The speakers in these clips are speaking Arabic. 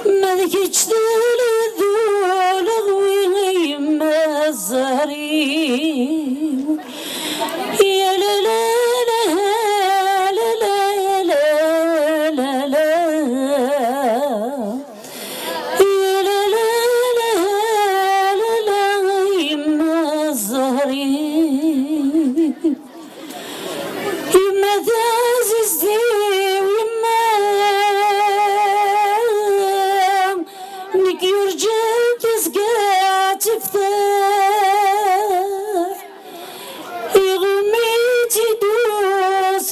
مالك يجدل ذول غوي ما الزهري يا لا لا لا لا لا لا لا يا لا لا لا لا يما الزهري يما تعززتي ويما نك يرجع تسقى تفتح يغمي تدوس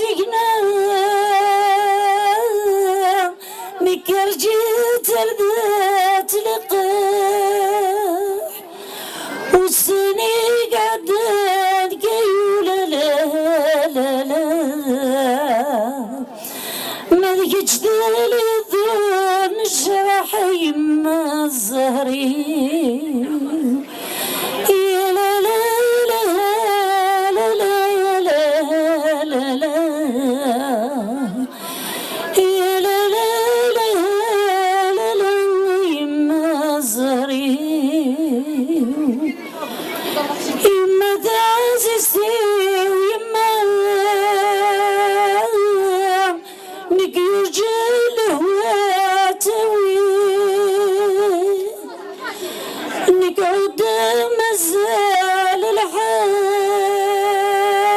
يقنام نك يرجع تردت لقاح والسني قعدت قيولة لا لا لا مالك جدال الذون الجرح يما الزهري يا لا لا لا لا لا لا لا لا يا لا لا لا لا لا يما الزهري يما تعززتي ويما نك يرجل هواتوي نك قدام مازال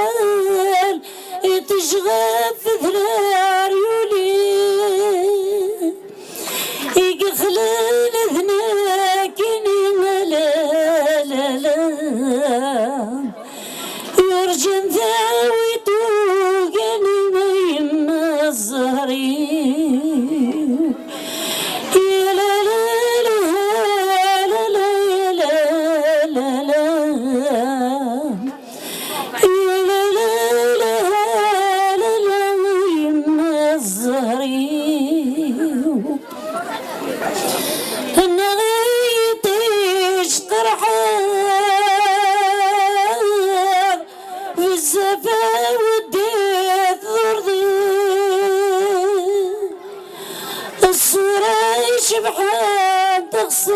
الحال يتشغف ثرار يولي يقخلل ذناك لا لا لا يرجن ذاوي توقني ما يما الزهري يا لا لا لا لا لا لا لا لا يا لا لا لا لا لا يما الزهري أنا غيتيش طرحان في الزفا وديت ضرضي الصورة يشبحان تغسل